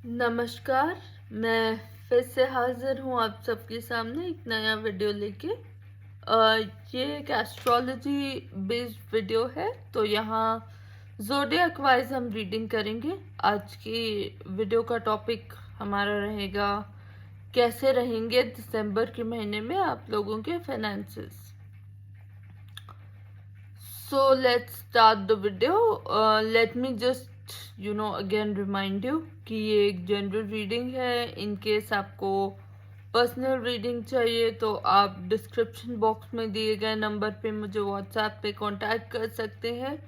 नमस्कार। मैं फिर से हाजिर हूँ आप सबके सामने एक नया वीडियो लेके। ये एक एस्ट्रोलॉजी बेस्ड वीडियो है, तो यहाँ ज़ोडिएक वाइज हम रीडिंग करेंगे। आज की वीडियो का टॉपिक हमारा रहेगा कैसे रहेंगे दिसंबर के महीने में आप लोगों के finances. So let's start the video. Let me just again remind you कि ये एक जनरल रीडिंग है। इन केस आपको पर्सनल रीडिंग चाहिए तो आप डिस्क्रिप्शन बॉक्स में दिए गए नंबर पे मुझे व्हाट्सएप पे कांटेक्ट कर सकते हैं,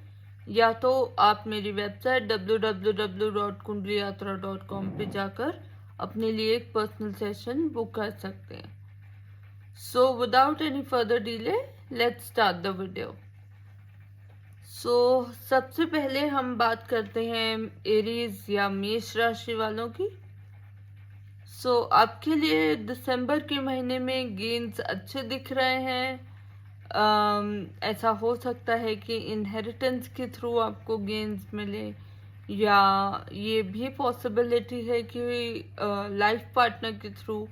या तो आप मेरी वेबसाइट www.kundaliyatra.com पे जाकर अपने लिए एक पर्सनल सेशन बुक कर सकते हैं। So without any further delay, let's start the video. सबसे पहले हम बात करते हैं एरीज या मेष राशि वालों की। आपके लिए दिसंबर के महीने में गेन्स अच्छे दिख रहे हैं। ऐसा हो सकता है कि इनहेरिटेंस के थ्रू आपको गेन्स मिले, या ये भी पॉसिबिलिटी है कि लाइफ पार्टनर के थ्रू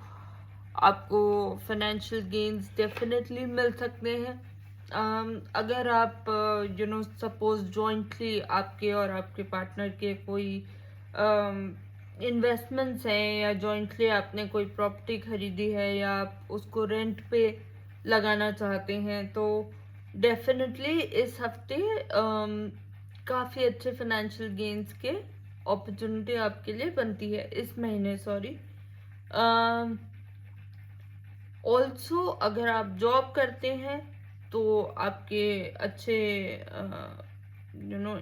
आपको फाइनेंशियल गेन्स डेफिनेटली मिल सकते हैं। अगर आप सपोज जॉइंटली आपके और आपके पार्टनर के कोई इन्वेस्टमेंट्स हैं, या जॉइंटली आपने कोई प्रॉपर्टी खरीदी है, या आप उसको रेंट पे लगाना चाहते हैं, तो डेफिनेटली इस हफ्ते काफ़ी अच्छे फाइनेंशियल गेन्स के अपॉर्चुनिटी आपके लिए बनती है इस महीने। सॉरी, ऑल्सो अगर आप जॉब करते हैं तो आपके अच्छे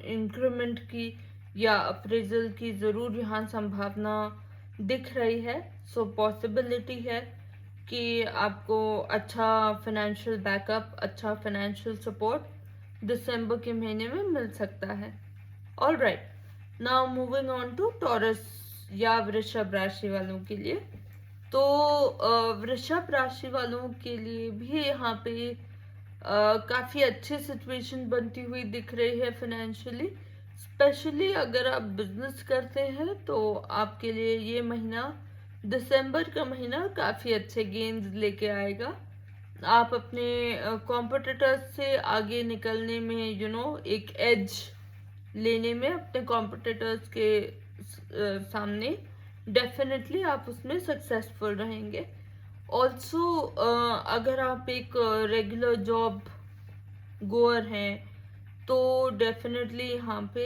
इंक्रीमेंट की या अप्रेजल की ज़रूर यहाँ संभावना दिख रही है। पॉसिबिलिटी है कि आपको अच्छा फाइनेंशियल बैकअप, अच्छा फाइनेंशियल सपोर्ट दिसंबर के महीने में मिल सकता है। All right, now moving on to Taurus या वृषभ राशि वालों के लिए। तो वृषभ राशि वालों के लिए भी यहाँ पे काफ़ी अच्छी सिचुएशन बनती हुई दिख रही है फाइनेंशियली। स्पेशली अगर आप बिजनेस करते हैं तो आपके लिए ये महीना, दिसंबर का महीना, काफ़ी अच्छे गेन्स लेके आएगा। आप अपने कॉम्पिटिटर्स से आगे निकलने में एक एज लेने में अपने कॉम्पिटिटर्स के सामने डेफिनेटली आप उसमें सक्सेसफुल रहेंगे। ऑल्सो अगर आप एक रेगुलर जॉब गोअर हैं तो डेफिनेटली यहाँ पे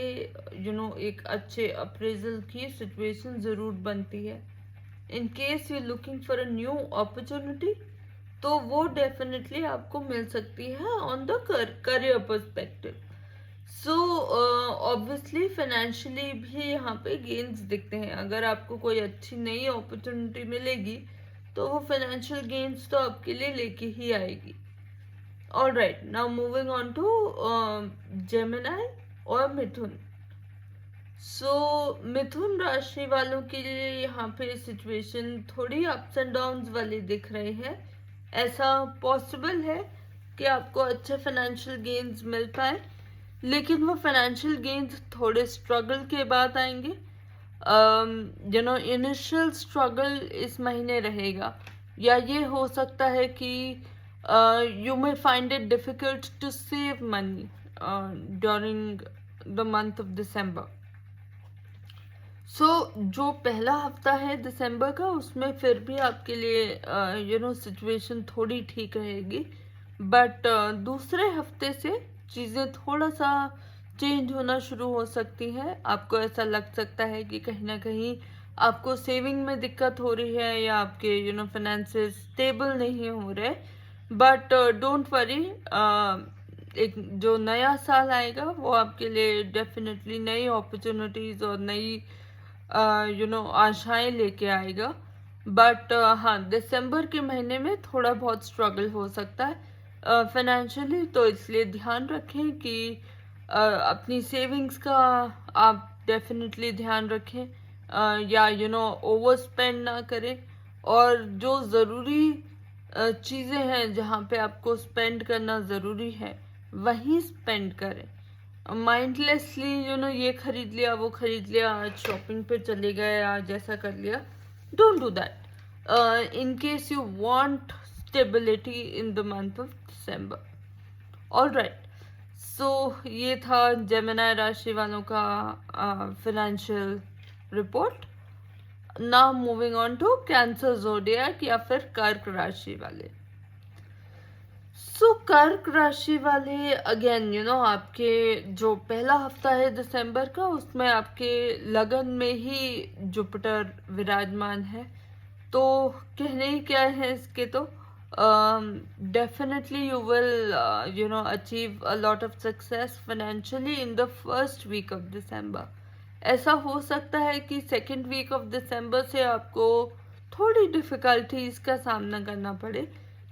एक अच्छे अप्रेजल की सिचुएशन ज़रूर बनती है। इन case you looking for a new opportunity, तो वो डेफिनेटली आपको मिल सकती है on the career perspective. Obviously financially भी यहाँ पे गेन्स दिखते हैं। अगर आपको कोई अच्छी नई अपॉर्चुनिटी मिलेगी तो वो फाइनेंशियल गेन्स तो आपके लिए लेके ही आएगी। All right, now moving on to Gemini और मिथुन। मिथुन राशि वालों के लिए यहाँ पे सिचुएशन थोड़ी अप्स एंड डाउन्स वाली दिख रही है। ऐसा पॉसिबल है कि आपको अच्छे फाइनेंशियल गेन्स मिल पाए, लेकिन वो फाइनेंशियल गेन्स थोड़े स्ट्रगल के बाद आएंगे। इनिशियल स्ट्रगल इस महीने रहेगा, या ये हो सकता है कि you may find it difficult to save money during the month of December. जो पहला हफ्ता है दिसंबर का, उसमें फिर भी आपके लिए सिचुएशन थोड़ी ठीक रहेगी, बट दूसरे हफ्ते से चीज़ें थोड़ा सा चेंज होना शुरू हो सकती हैं। आपको ऐसा लग सकता है कि कहीं ना कहीं आपको सेविंग में दिक्कत हो रही है, या आपके फाइनेंसेस स्टेबल नहीं हो रहे। बट डोंट वरी, एक जो नया साल आएगा वो आपके लिए डेफिनेटली नई अपॉर्चुनिटीज़ और नई आशाएं लेके आएगा। बट हाँ, दिसंबर के महीने में थोड़ा बहुत स्ट्रगल हो सकता है फाइनेंशियली, तो इसलिए ध्यान रखें कि अपनी सेविंग्स का आप डेफिनेटली ध्यान रखें, या ओवर स्पेंड ना करें, और जो ज़रूरी चीज़ें हैं जहाँ पे आपको स्पेंड करना ज़रूरी है वहीं स्पेंड करें। माइंडलेसली ये खरीद लिया, वो खरीद लिया, आज शॉपिंग पे चले गए, आज ऐसा कर लिया. Don't do that in case you want stability in the month of December. All right, so ये था जेमिनी राशि वालों का financial report. Now moving on to Cancer zodiac या फिर कर्क राशि वाले. सो कर्क राशि वाले अगेन आपके जो पहला हफ्ता है दिसंबर का, उसमें आपके लगन में ही जुपिटर विराजमान है. तो कहने ही क्या है इसके, तो definitely you will achieve a lot of success financially in the first week of December. ऐसा हो सकता है कि सेकेंड वीक ऑफ दिसंबर से आपको थोड़ी डिफिकल्टीज का सामना करना पड़े,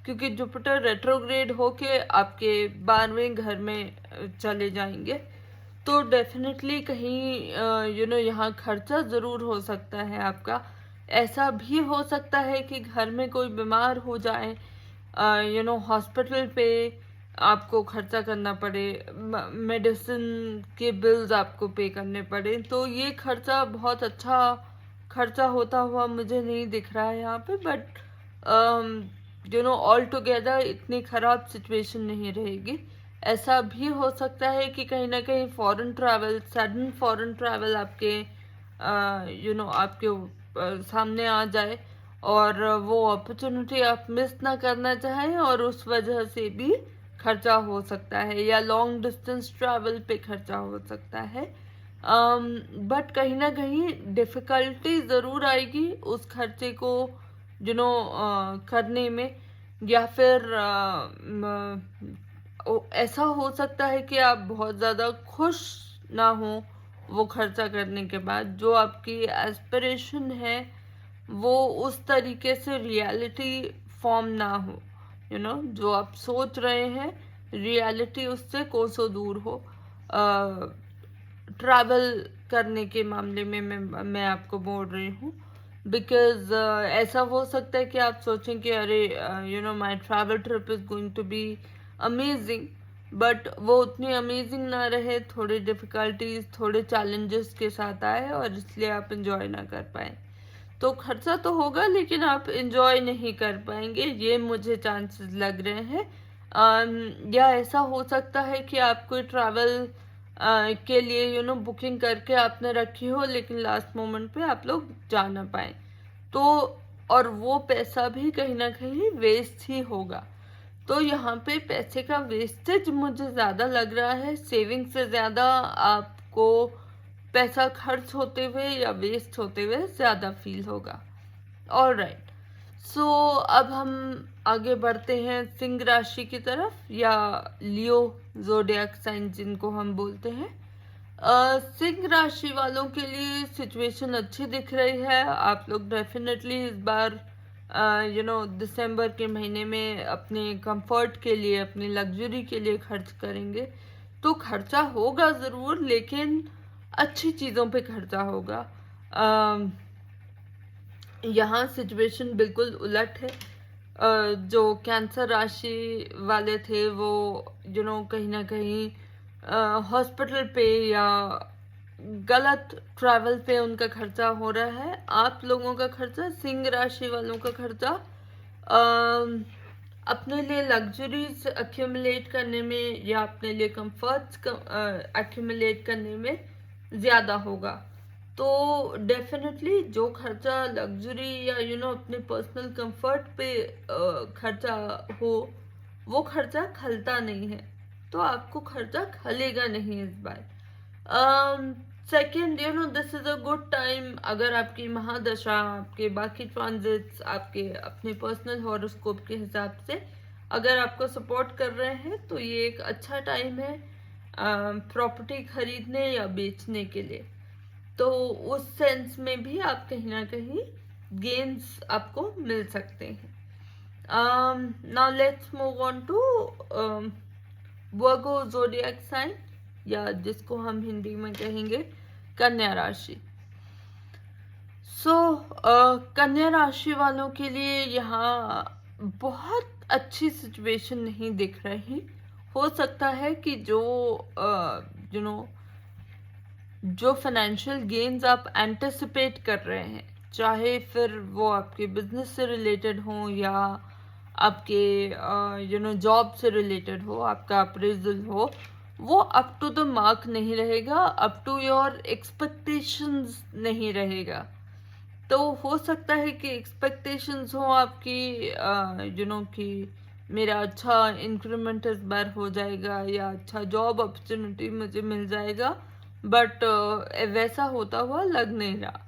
क्योंकि जुपिटर रेट्रोग्रेड होके आपके 12वें घर में चले जाएंगे. तो डेफिनेटली कहीं यहाँ खर्चा ज़रूर हो सकता है आपका. ऐसा भी हो सकता है कि घर में कोई बीमार हो जाए, हॉस्पिटल पे आपको खर्चा करना पड़े, मेडिसिन के बिल्स आपको पे करने पड़े. तो ये खर्चा बहुत अच्छा खर्चा होता हुआ मुझे नहीं दिख रहा है यहाँ पे. बट ऑल टुगेदर इतनी ख़राब सिचुएशन नहीं रहेगी. ऐसा भी हो सकता है कि कहीं ना कहीं foreign travel, sudden foreign travel आपके आपके सामने आ जाए और वो अपॉर्चुनिटी आप मिस ना करना चाहें, और उस वजह से भी खर्चा हो सकता है, या लॉन्ग डिस्टेंस ट्रैवल पे खर्चा हो सकता है. बट कहीं ना कहीं डिफ़िकल्टी ज़रूर आएगी उस खर्चे को करने में. या फिर ऐसा हो सकता है कि आप बहुत ज़्यादा खुश ना हो वो खर्चा करने के बाद. जो आपकी एस्पिरेशन है वो उस तरीके से रियलिटी फॉर्म ना हो. जो आप सोच रहे हैं रियलिटी उससे कोसों दूर हो. ट्रैवल करने के मामले में मैं आपको बोल रही हूँ. बिकॉज ऐसा हो सकता है कि आप सोचें कि अरे my travel trip is going to be amazing, but वो उतनी अमेजिंग ना रहे, थोड़ी डिफ़िकल्टीज, थोड़े चैलेंजेस के साथ आए और इसलिए आप इंजॉय ना कर पाए. तो खर्चा तो होगा लेकिन आप इंजॉय नहीं कर पाएंगे, ये मुझे चांसेस लग रहे हैं. या ऐसा हो सकता है कि आप कोई ट्रैवल के लिए बुकिंग करके आपने रखी हो, लेकिन लास्ट मोमेंट पे आप लोग जा ना पाए. तो और वो पैसा भी कहीं ना कहीं वेस्ट ही होगा. तो यहाँ पे पैसे का वेस्टेज मुझे ज़्यादा लग रहा है, सेविंग से ज़्यादा आपको पैसा खर्च होते हुए या वेस्ट होते हुए ज़्यादा फील होगा. ऑल राइट, सो अब हम आगे बढ़ते हैं सिंह राशि की तरफ, या लियो ज़ोडिएक साइन जिनको हम बोलते हैं. सिंह राशि वालों के लिए सिचुएशन अच्छी दिख रही है. आप लोग डेफिनेटली इस बार दिसंबर के महीने में अपने कंफर्ट के लिए, अपनी लग्जरी के लिए खर्च करेंगे. तो खर्चा होगा ज़रूर, लेकिन अच्छी चीज़ों पे खर्चा होगा. यहाँ सिचुएशन बिल्कुल उलट है. जो कैंसर राशि वाले थे वो कहीं ना कहीं हॉस्पिटल पे या गलत ट्रैवल पे उनका खर्चा हो रहा है. आप लोगों का खर्चा, सिंह राशि वालों का खर्चा अपने लिए लग्जरीज एक्यूमुलेट करने में या अपने लिए कंफर्ट्स एक्यूमुलेट करने में ज़्यादा होगा. तो डेफिनेटली जो खर्चा लग्जरी या अपने पर्सनल कंफर्ट पे खर्चा हो, वो खर्चा खलता नहीं है. तो आपको खर्चा खलेगा नहीं इस बार. Second, this is a good time. अगर आपकी महादशा, आपके बाकी ट्रांजिट्स, आपके अपने पर्सनल हॉरोस्कोप के हिसाब से अगर आपको सपोर्ट कर रहे हैं, तो ये एक अच्छा टाइम है प्रॉपर्टी खरीदने या बेचने के लिए. तो उस सेंस में भी आप कहीं ना कहीं गेन्स आपको मिल सकते हैं. Now let's move on to Virgo zodiac sign, या जिसको हम हिंदी में कहेंगे कन्या राशि. कन्या राशि वालों के लिए यहाँ बहुत अच्छी सिचुएशन नहीं दिख रही. हो सकता है कि जो यू नो जो फाइनेंशियल गेन्स आप एंटिसिपेट कर रहे हैं, चाहे फिर वो आपके बिजनेस से रिलेटेड हो या आपके जॉब से रिलेटेड हो, आपका अप्रेजल हो, वो अप टू द मार्क नहीं रहेगा, अप टू योर एक्सपेक्टेशंस नहीं रहेगा। तो हो सकता है कि एक्सपेक्टेशंस हो आपकी कि मेरा अच्छा इंक्रीमेंट इस बार हो जाएगा या अच्छा जॉब अपॉर्चुनिटी मुझे मिल जाएगा, बट वैसा होता हुआ लग नहीं रहा,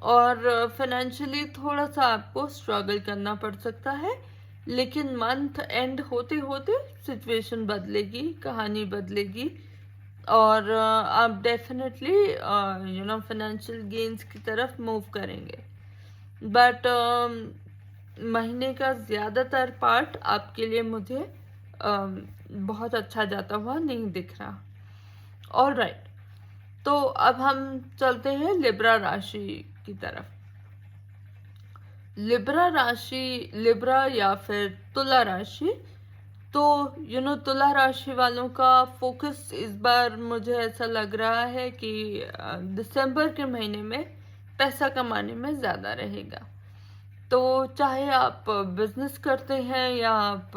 और फाइनेंशियली थोड़ा सा आपको स्ट्रगल करना पड़ सकता है। लेकिन मंथ एंड होते होते सिचुएशन बदलेगी, कहानी बदलेगी, और आप डेफिनेटली फाइनेंशियल गेन्स की तरफ मूव करेंगे। बट महीने का ज़्यादातर पार्ट आपके लिए मुझे बहुत अच्छा जाता हुआ नहीं दिख रहा। ऑल राइट, तो अब हम चलते हैं लिब्रा राशि की तरफ। लिब्रा या फिर तुला राशि, तो तुला राशि वालों का फोकस इस बार मुझे ऐसा लग रहा है कि दिसंबर के महीने में पैसा कमाने में ज़्यादा रहेगा। तो चाहे आप बिजनेस करते हैं या आप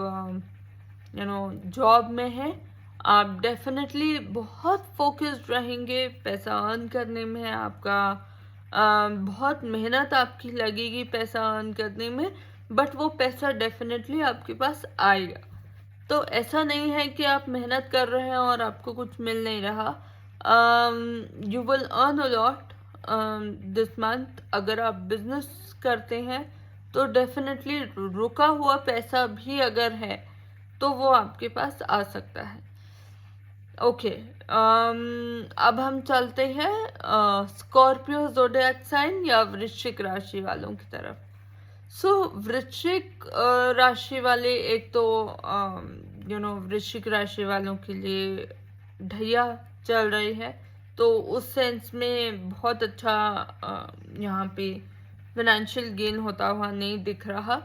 जॉब में हैं, आप डेफिनेटली बहुत फोकस्ड रहेंगे पैसा अर्न करने में। आपका बहुत मेहनत आपकी लगेगी पैसा अर्न करने में, बट वो पैसा डेफिनेटली आपके पास आएगा। तो ऐसा नहीं है कि आप मेहनत कर रहे हैं और आपको कुछ मिल नहीं रहा। You will earn a lot this month. अगर आप बिजनेस करते हैं तो डेफिनेटली रुका हुआ पैसा भी अगर है तो वो आपके पास आ सकता है। ओके, अब हम चलते हैं स्कॉर्पियो ज़ोडिएक साइन या वृश्चिक राशि वालों की तरफ। सो वृश्चिक राशि वाले, एक तो वृश्चिक राशि वालों के लिए ढैया चल रही है, तो उस सेंस में बहुत अच्छा यहाँ पे फाइनेंशियल गेन होता हुआ नहीं दिख रहा।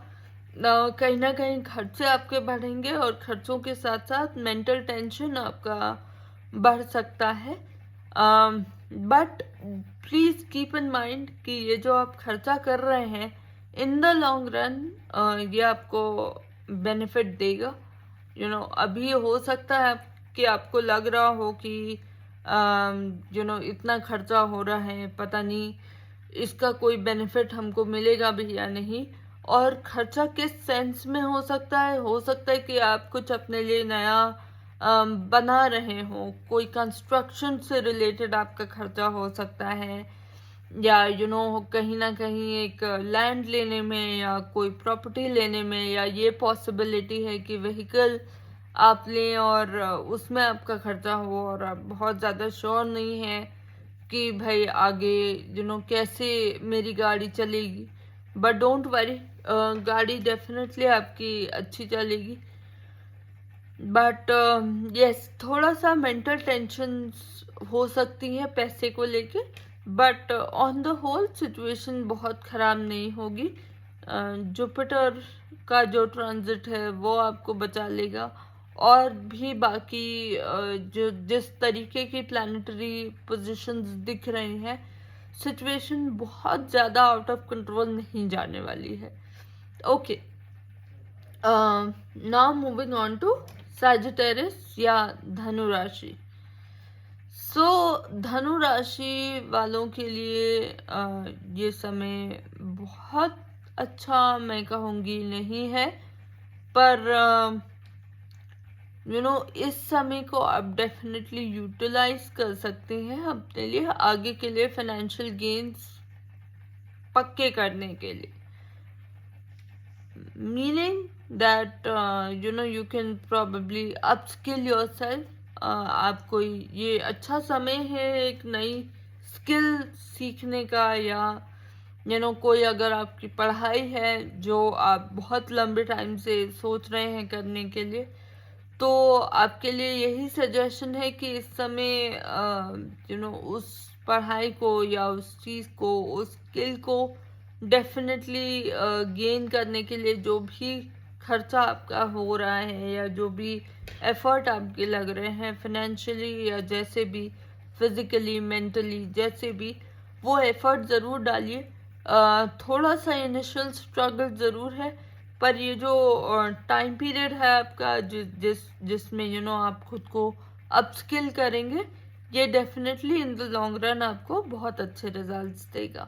कहीं ना कहीं खर्चे आपके बढ़ेंगे और खर्चों के साथ साथ मेंटल टेंशन आपका बढ़ सकता है। But please keep in mind कि ये जो आप खर्चा कर रहे हैं, इन द लॉन्ग रन ये आपको बेनिफिट देगा। अभी हो सकता है कि आपको लग रहा हो कि इतना खर्चा हो रहा है, पता नहीं इसका कोई बेनिफिट हमको मिलेगा भी या नहीं। और खर्चा किस सेंस में हो सकता है कि आप कुछ अपने लिए नया बना रहे हो, कोई कंस्ट्रक्शन से रिलेटेड आपका खर्चा हो सकता है, या कहीं ना कहीं एक लैंड लेने में या कोई प्रॉपर्टी लेने में, या ये पॉसिबिलिटी है कि व्हीकल आप लें और उसमें आपका खर्चा हो और आप बहुत ज़्यादा श्योर नहीं है कि भाई आगे कैसे मेरी गाड़ी चलेगी। बट डोंट वरी, गाड़ी डेफिनेटली आपकी अच्छी चलेगी। बट यस, थोड़ा सा मेंटल टेंशन हो सकती है पैसे को लेके, but on the whole situation बहुत ख़राब नहीं होगी। जुपिटर का जो ट्रांजिट है वो आपको बचा लेगा, और भी बाकी जो जिस तरीके की प्लानिटरी पोजीशंस दिख रही हैं, सिचुएशन बहुत ज़्यादा आउट ऑफ कंट्रोल नहीं जाने वाली है। Okay, now moving on to Sagittarius या धनु राशि। सो धनु राशि वालों के लिए ये समय बहुत अच्छा मैं कहूँगी नहीं है, पर इस समय को आप डेफिनेटली यूटिलाइज कर सकते हैं अपने लिए, आगे के लिए फाइनेंशियल गेन्स पक्के करने के लिए। Meaning that you can probably upskill yourself. आप कोई, ये अच्छा समय है एक नई स्किल सीखने का, या कोई अगर आपकी पढ़ाई है जो आप बहुत लंबे टाइम से सोच रहे हैं करने के लिए, तो आपके लिए यही सजेशन है कि इस समय उस पढ़ाई को या उस चीज़ को, उस स्किल को डेफिनेटली गेन करने के लिए जो भी खर्चा आपका हो रहा है या जो भी एफर्ट आपके लग रहे हैं फाइनेंशियली या जैसे भी फिजिकली मेंटली जैसे भी, वो एफर्ट ज़रूर डालिए। थोड़ा सा इनिशियल स्ट्रगल ज़रूर है, पर ये जो टाइम पीरियड है आपका जिसमें आप खुद को अपस्किल करेंगे, ये definitely in the long run आपको बहुत अच्छे रिजल्ट्स देगा।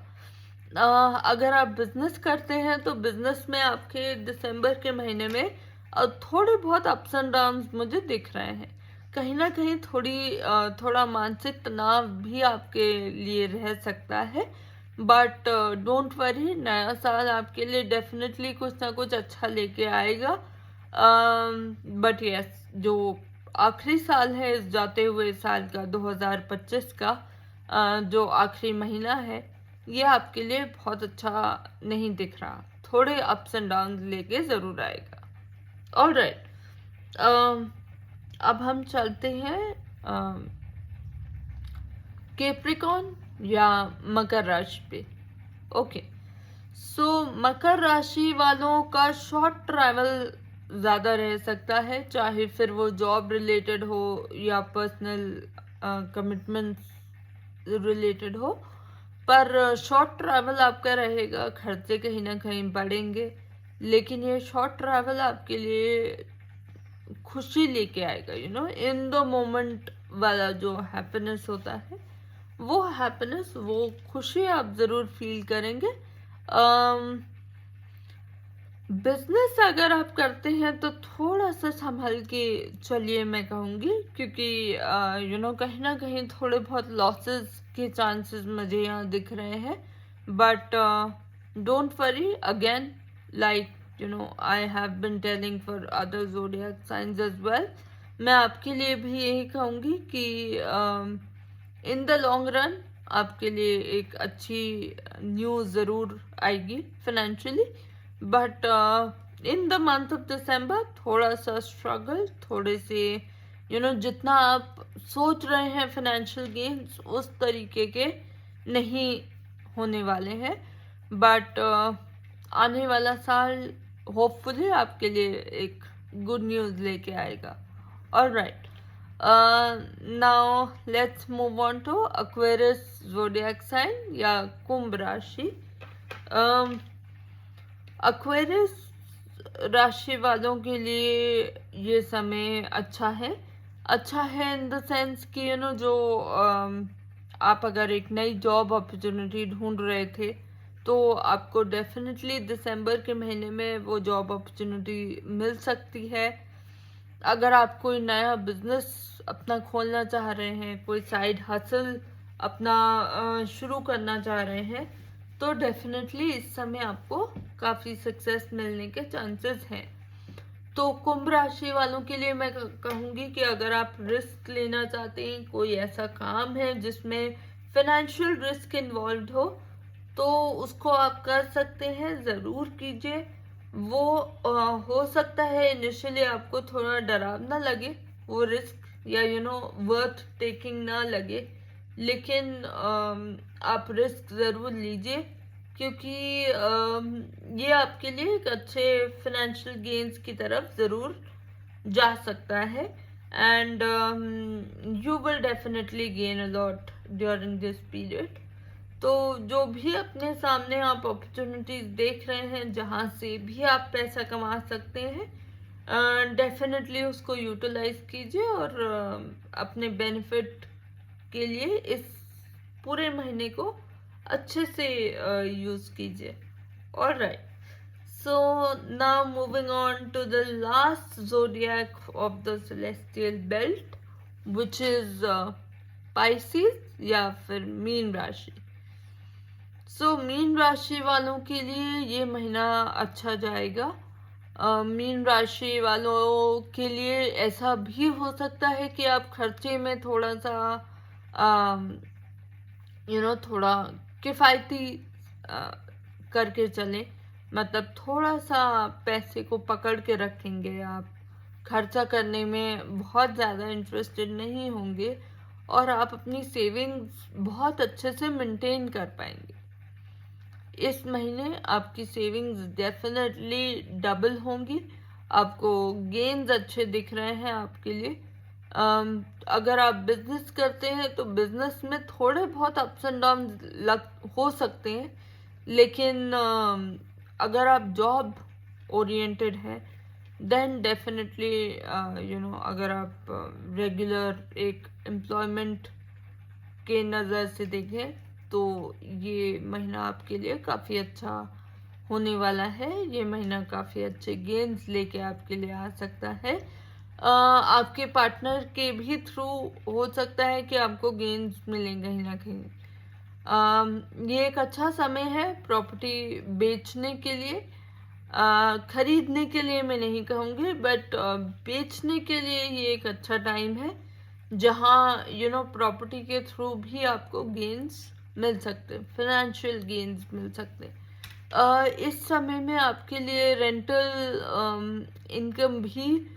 अगर आप बिजनेस करते हैं तो बिजनेस में आपके दिसंबर के महीने में थोड़े बहुत अप्स एंड डाउन्स मुझे दिख रहे हैं। कहीं ना कहीं थोड़ा मानसिक तनाव भी आपके लिए रह सकता है, बट डोंट वरी, नया साल आपके लिए डेफिनेटली कुछ ना कुछ अच्छा लेके आएगा। बट यस, जो आखिरी साल है इस जाते हुए साल का 2025 का, जो आखिरी महीना है, ये आपके लिए बहुत अच्छा नहीं दिख रहा। थोड़े अप्स एंड डाउन लेके ज़रूर आएगा। ऑलराइट, अब हम चलते हैं कैप्रिकॉर्न या मकर राशि पे। ओके, सो मकर राशि वालों का शॉर्ट ट्रैवल ज़्यादा रह सकता है, चाहे फिर वो जॉब रिलेटेड हो या पर्सनल कमिटमेंट्स रिलेटेड हो, पर शॉर्ट ट्रैवल आपका रहेगा। खर्चे कहीं ना कहीं बढ़ेंगे, लेकिन ये शॉर्ट ट्रैवल आपके लिए खुशी लेके आएगा। इन द मोमेंट वाला जो हैप्पीनेस होता है, वो हैप्पीनेस, वो खुशी आप ज़रूर फील करेंगे। बिजनेस अगर आप करते हैं तो थोड़ा सा संभल के चलिए, मैं कहूँगी, क्योंकि कहीं ना कहीं थोड़े बहुत लॉसेस के चांसेस मुझे यहाँ दिख रहे हैं। But don't worry, again, like I have been telling for other zodiac signs as well, मैं आपके लिए भी यही कहूँगी कि इन द लॉन्ग रन आपके लिए एक अच्छी न्यूज़ ज़रूर आएगी financially. But in the month of दिसंबर थोड़ा सा स्ट्रगल, थोड़े से जितना आप सोच रहे हैं फाइनेंशियल गेन्स उस तरीके के नहीं होने वाले हैं। बट आने वाला साल होपफुली आपके लिए एक गुड न्यूज़ लेके आएगा। Alright, now let's move on to Aquarius zodiac sign या कुंभ राशि। एक्वेरियस राशि वालों के लिए ये समय अच्छा है इन द सेंस कि जो आप अगर एक नई जॉब अपॉर्चुनिटी ढूंढ रहे थे, तो आपको डेफिनेटली दिसंबर के महीने में वो जॉब अपॉर्चुनिटी मिल सकती है। अगर आप कोई नया बिजनेस अपना खोलना चाह रहे हैं, कोई साइड हसल अपना शुरू करना चाह रहे हैं, तो डेफिनेटली इस समय आपको काफ़ी सक्सेस मिलने के चांसेस हैं। तो कुंभ राशि वालों के लिए मैं कहूँगी कि अगर आप रिस्क लेना चाहते हैं, कोई ऐसा काम है जिसमें फाइनेंशियल रिस्क इन्वॉल्व हो, तो उसको आप कर सकते हैं, ज़रूर कीजिए। वो हो सकता है इनिशियली आपको थोड़ा डरावना लगे, वो रिस्क या वर्थ टेकिंग ना लगे, लेकिन आप रिस्क ज़रूर लीजिए, क्योंकि ये आपके लिए एक अच्छे फाइनेंशियल गेन्स की तरफ ज़रूर जा सकता है। And you will definitely gain a lot during this period. तो जो भी अपने सामने आप अपॉर्चुनिटीज़ देख रहे हैं, जहाँ से भी आप पैसा कमा सकते हैं, डेफिनेटली उसको यूटिलाइज कीजिए और अपने बेनिफिट के लिए इस पूरे महीने को अच्छे से यूज़ कीजिए। Alright, so now moving on to the last zodiac of the celestial belt, which is Pisces या फिर मीन राशि। सो मीन राशि वालों के लिए ये महीना अच्छा जाएगा। मीन राशि वालों के लिए ऐसा भी हो सकता है कि आप खर्चे में थोड़ा सा थोड़ा किफ़ायती करके चलें, मतलब थोड़ा सा पैसे को पकड़ के रखेंगे आप, खर्चा करने में बहुत ज़्यादा इंटरेस्टेड नहीं होंगे, और आप अपनी सेविंग्स बहुत अच्छे से मेंटेन कर पाएंगे। इस महीने आपकी सेविंग्स डेफिनेटली डबल होंगी, आपको गेन्स अच्छे दिख रहे हैं आपके लिए। अगर आप बिजनेस करते हैं तो बिजनेस में थोड़े बहुत अप्स एंड डाउन हो सकते हैं, लेकिन अगर आप जॉब ओरिएंटेड है देन डेफिनेटली अगर आप रेगुलर एक एम्प्लॉयमेंट के नज़र से देखें तो ये महीना आपके लिए काफ़ी अच्छा होने वाला है। ये महीना काफ़ी अच्छे गेन्स लेके आपके लिए आ सकता है। आपके पार्टनर के भी थ्रू हो सकता है कि आपको गेन्स मिलें कहीं ना कहीं। ये एक अच्छा समय है प्रॉपर्टी बेचने के लिए। खरीदने के लिए मैं नहीं कहूँगी, बट बेचने के लिए ये एक अच्छा टाइम है जहाँ प्रॉपर्टी के थ्रू भी आपको गेन्स मिल सकते, फाइनेंशियल गेन्स मिल सकते। इस समय में आपके लिए रेंटल इनकम भी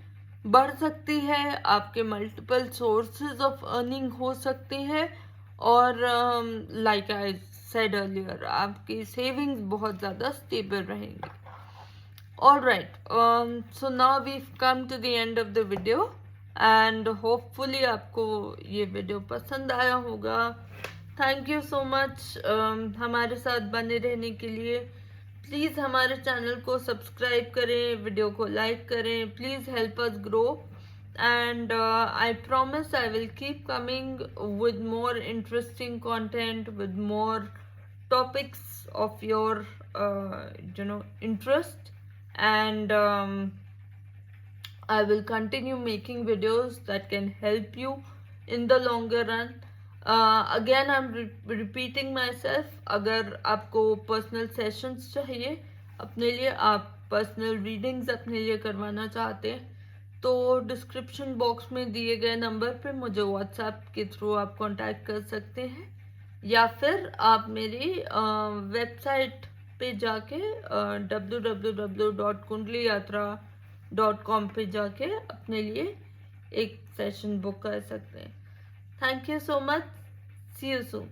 बढ़ सकती है, आपके मल्टीपल सोर्सेज ऑफ अर्निंग हो सकते हैं, और लाइक आई सेड अर्लियर आपकी सेविंग्स बहुत ज़्यादा स्टेबल रहेंगी। Alright, so now we've come to the end of the video and hopefully आपको ये वीडियो पसंद आया होगा। थैंक यू सो मच हमारे साथ बने रहने के लिए। प्लीज़ हमारे चैनल को सब्सक्राइब करें, वीडियो को लाइक करें, please help us grow, and I promise I will keep coming with more interesting content, with more topics of your interest, and I will continue making videos that can help you in the longer run. Again I'm repeating myself, अगर आपको personal sessions चाहिए अपने लिए, आप personal readings अपने लिए करवाना चाहते हैं, तो डिस्क्रिप्शन बॉक्स में दिए गए नंबर पे मुझे व्हाट्सएप के थ्रू आप कांटेक्ट कर सकते हैं, या फिर आप मेरी वेबसाइट पे जाके www.kundliyatra.com पे जाके अपने लिए एक सेशन बुक कर सकते हैं। Thank you so much, see you soon.